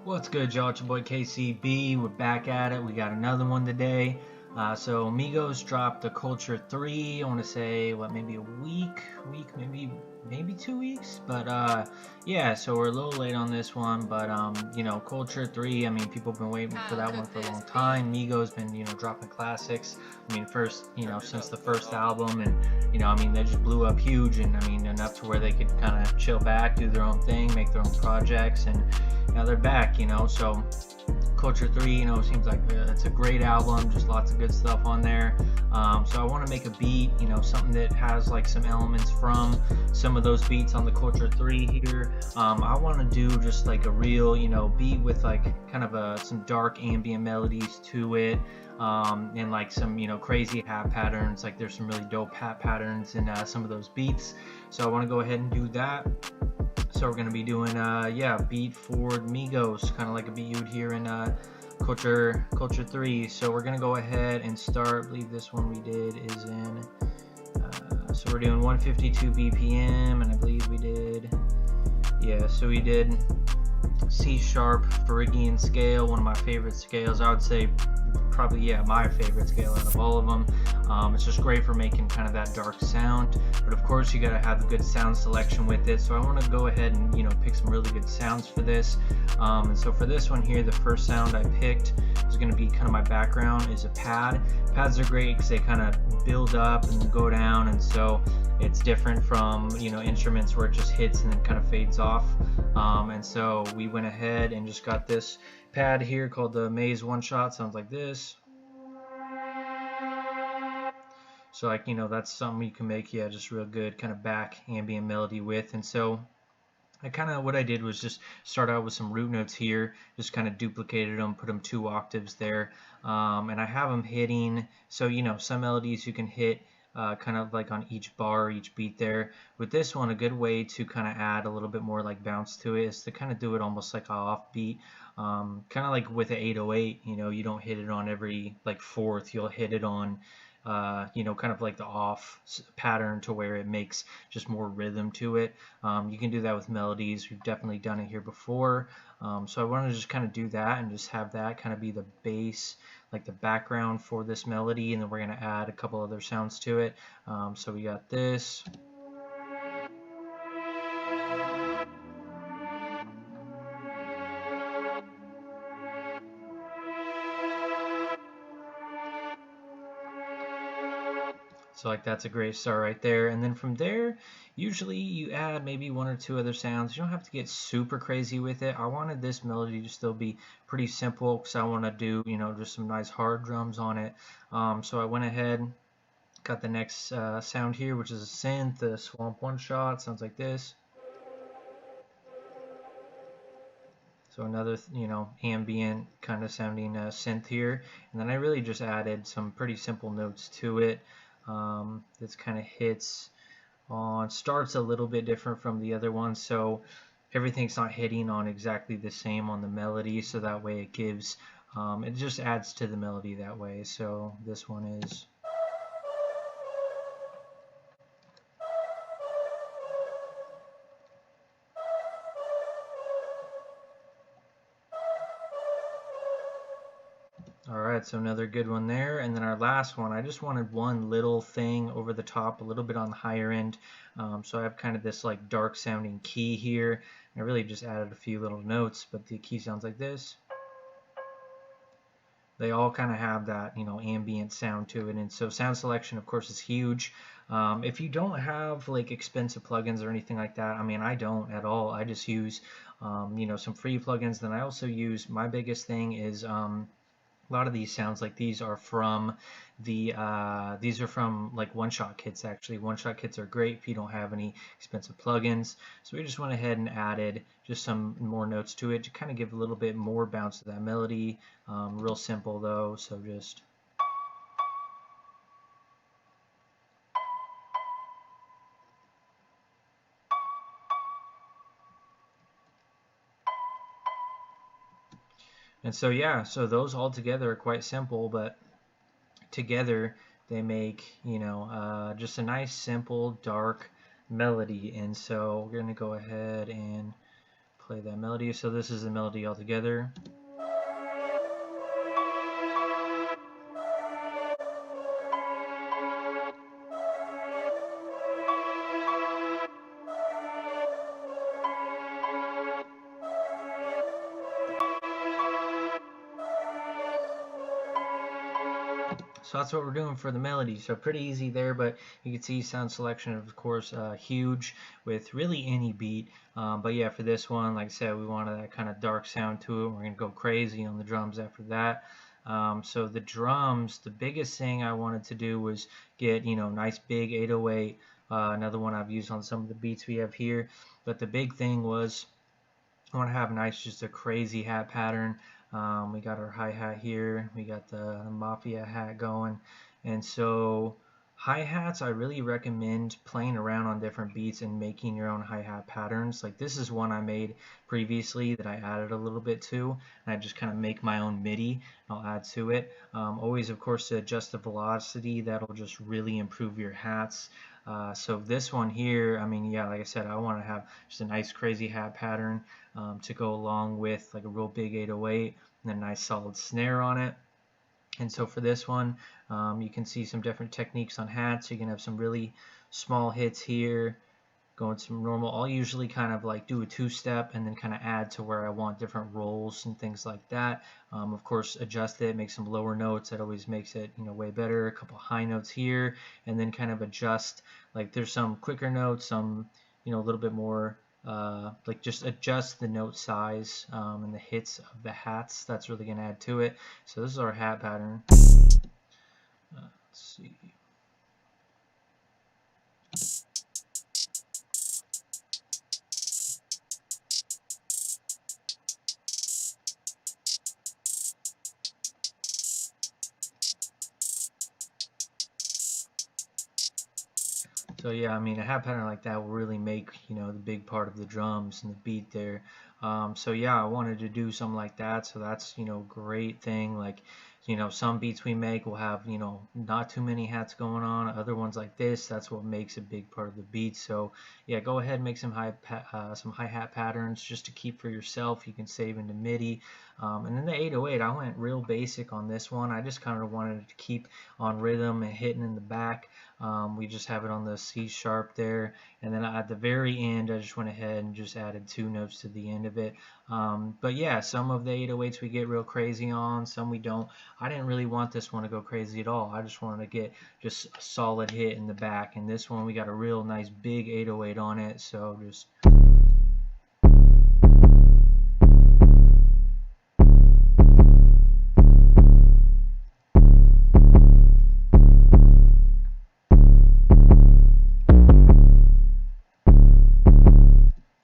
What's good, y'all? It's your boy KCB. We're back at it. We got another one today. So Migos dropped the Culture 3. I want to say maybe a week, maybe 2 weeks. But yeah, so we're a little late on this one. But Culture 3. I mean, people have been waiting for that one for a long time. Migos been dropping classics. I mean, since the first album, and they just blew up huge, and I mean enough to where they could kind of chill back, do their own thing, make their own projects, and now they're back. So Culture 3, seems like it's a great album, just lots of good stuff on there. So I want to make a beat, something that has like some elements from some of those beats on the Culture 3 here. I want to do just like a real, beat with like kind of some dark ambient melodies to it. And like some crazy hat patterns. Like there's some really dope hat patterns in some of those beats, so I want to go ahead and do that. So we're going to be doing beat for Migos, kind of like a beat you would hear in Culture 3. So we're going to go ahead and start. I believe this one we did is in so we're doing 152 BPM, and I believe we did so we did C sharp Phrygian scale, one of my favorite scales. I would say probably my favorite scale out of all of them. It's just great for making kind of that dark sound, but of course you got to have a good sound selection with it. So I want to go ahead and pick some really good sounds for this. And so for this one here, the first sound I picked is going to be kind of my background is a pad. Pads are great because they kind of build up and go down, and so it's different from instruments where it just hits and then kind of fades off. And so we went ahead and just got this pad here called the Maze One Shot. Sounds like this. So like that's something you can make just real good kind of back ambient melody with. And so what I did was just start out with some root notes here, just kind of duplicated them, put them 2 octaves there, and I have them hitting. So some melodies you can hit kind of like on each bar, each beat there. With this one, a good way to kind of add a little bit more like bounce to it is to kind of do it almost like an offbeat, kind of like with an 808. You don't hit it on every like fourth, you'll hit it on kind of like the off pattern to where it makes just more rhythm to it. You can do that with melodies. We've definitely done it here before. So I want to just kind of do that and just have that kind of be the bass, like the background for this melody, and then we're going to add a couple other sounds to it. So we got this. So like that's a great start right there. And then from there, usually you add maybe 1 or 2 other sounds. You don't have to get super crazy with it. I wanted this melody to still be pretty simple because I want to do just some nice hard drums on it. So I went ahead, got the next sound here, which is a synth, the Swamp One Shot. Sounds like this. So another ambient kind of sounding synth here. And then I really just added some pretty simple notes to it. This kind of hits on, starts a little bit different from the other one, so everything's not hitting on exactly the same on the melody, so that way it gives it just adds to the melody that way. So this one is alright, so another good one there. And then our last one, I just wanted one little thing over the top, a little bit on the higher end. So I have kind of this like dark sounding key here. I really just added a few little notes, but the key sounds like this. They all kind of have that ambient sound to it, and so sound selection of course is huge. If you don't have like expensive plugins or anything like that, I mean I don't at all, I just use some free plugins. Then I also use, my biggest thing is a lot of these sounds like these are from like one-shot kits. Actually, one-shot kits are great if you don't have any expensive plugins. So we just went ahead and added just some more notes to it to kind of give a little bit more bounce to that melody. Real simple though, so just and so so those all together are quite simple, but together they make just a nice simple dark melody. And so we're going to go ahead and play that melody. So this is the melody altogether. So that's what we're doing for the melody. So pretty easy there, but you can see sound selection, of course, huge with really any beat. But yeah, for this one, like I said, we wanted that kind of dark sound to it. We're going to go crazy on the drums after that. So the drums, the biggest thing I wanted to do was get, nice big 808. Another one I've used on some of the beats we have here. But the big thing was I want to have nice, just a crazy hat pattern. We got our hi-hat here, we got the Mafia hat going, and so hi-hats, I really recommend playing around on different beats and making your own hi-hat patterns. Like this is one I made previously that I added a little bit to, and I just kind of make my own MIDI. I'll add to it. Always, of course, to adjust the velocity. That'll just really improve your hats. So this one here, I mean, yeah, like I said, I want to have just a nice crazy hat pattern to go along with like a real big 808 and a nice solid snare on it. And so for this one, you can see some different techniques on hats. You can have some really small hits here, going some normal. I'll usually kind of like do a two-step and then kind of add to where I want different rolls and things like that. Of course, adjust it, make some lower notes. That always makes it, way better. A couple high notes here, and then kind of adjust. Like there's some quicker notes, some, a little bit more. Like just adjust the note size and the hits of the hats. That's really going to add to it. So this is our hat pattern. Let's see. So yeah, I mean, a hat pattern like that will really make, the big part of the drums and the beat there. So yeah, I wanted to do something like that. So that's, great thing. Like, some beats we make will have, not too many hats going on. Other ones like this, that's what makes a big part of the beat. So yeah, go ahead and make some hi-hat patterns just to keep for yourself. You can save into MIDI. And then the 808, I went real basic on this one. I just kind of wanted to keep on rhythm and hitting in the back. We just have it on the C sharp there, and then at the very end I just went ahead and just added 2 notes to the end of it. But yeah, some of the 808s we get real crazy on, some we don't. I didn't really want this one to go crazy at all. I just wanted to get just a solid hit in the back, and this one we got a real nice big 808 on it, so just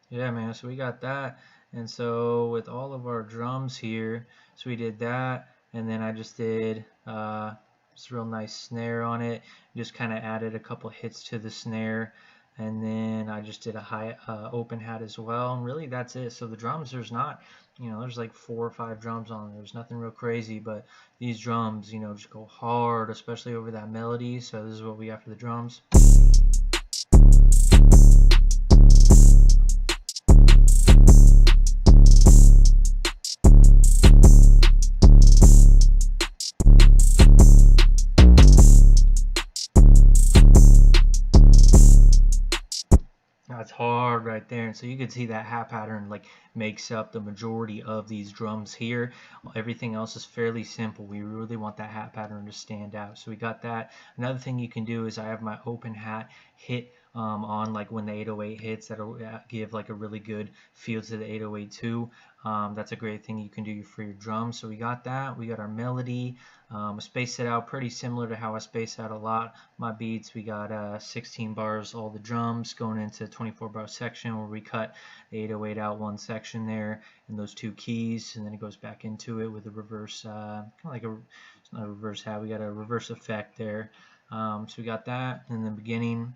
yeah, man, so we got that. And so with all of our drums here, so we did that, and then I just did this real nice snare on it, just kind of added a couple hits to the snare, and then I just did a high open hat as well, and really that's it. So the drums, there's not, there's like 4 or 5 drums on there. There's nothing real crazy, but these drums, just go hard, especially over that melody. So this is what we got for the drums. That's hard right there, and so you can see that hat pattern like makes up the majority of these drums here. Everything else is fairly simple. We really want that hat pattern to stand out, so we got that. Another thing you can do is I have my open hat hit on like when the 808 hits. That'll give like a really good feel to the 808 too. That's a great thing you can do for your drums. So we got that. We got our melody. Space it out pretty similar to how I space out a lot my beats. We got 16 bars, all the drums going into 24 bar section where we cut the 808 out one section there and those 2 keys, and then it goes back into it with a reverse, kind of like it's not a reverse hat. We got a reverse effect there. So we got that in the beginning.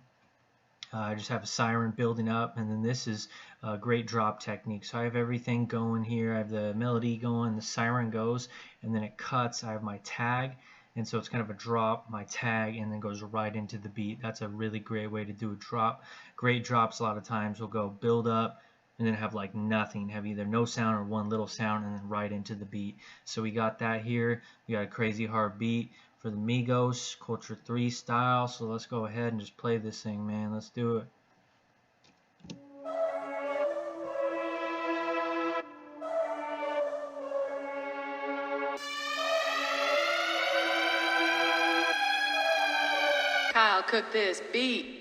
I just have a siren building up, and then this is a great drop technique. So I have everything going here. I have the melody going, the siren goes, and then it cuts. I have my tag, and so it's kind of a drop, my tag, and then goes right into the beat. That's a really great way to do a drop. Great drops a lot of times will go build up, and then have like nothing, have either no sound or one little sound, and then right into the beat. So we got that here. We got a crazy hard beat for the Migos Culture 3 style. So let's go ahead and just play this thing, man. Let's do it. Kyle, cook this beat.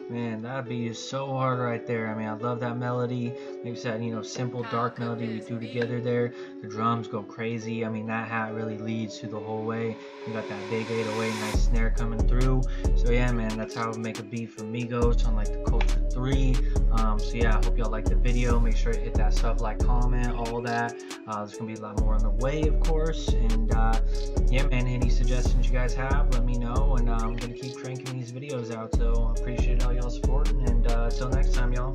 Man, that beat is so hard right there. I mean, I love that melody. Like I said, you know, simple, dark melody we do together there. The drums go crazy. I mean, that hat really leads through the whole way. You got that big 808, nice snare coming through. So yeah, man, that's how we make a beat for Migos on like the Culture 3. So yeah, I hope y'all like the video. Make sure to hit that sub, like, comment, all that. There's gonna be a lot more on the way, of course. And yeah, man, any suggestions you guys have, let me know. And I'm gonna keep cranking these videos out. So I appreciate all y'all supporting. And until next time, y'all.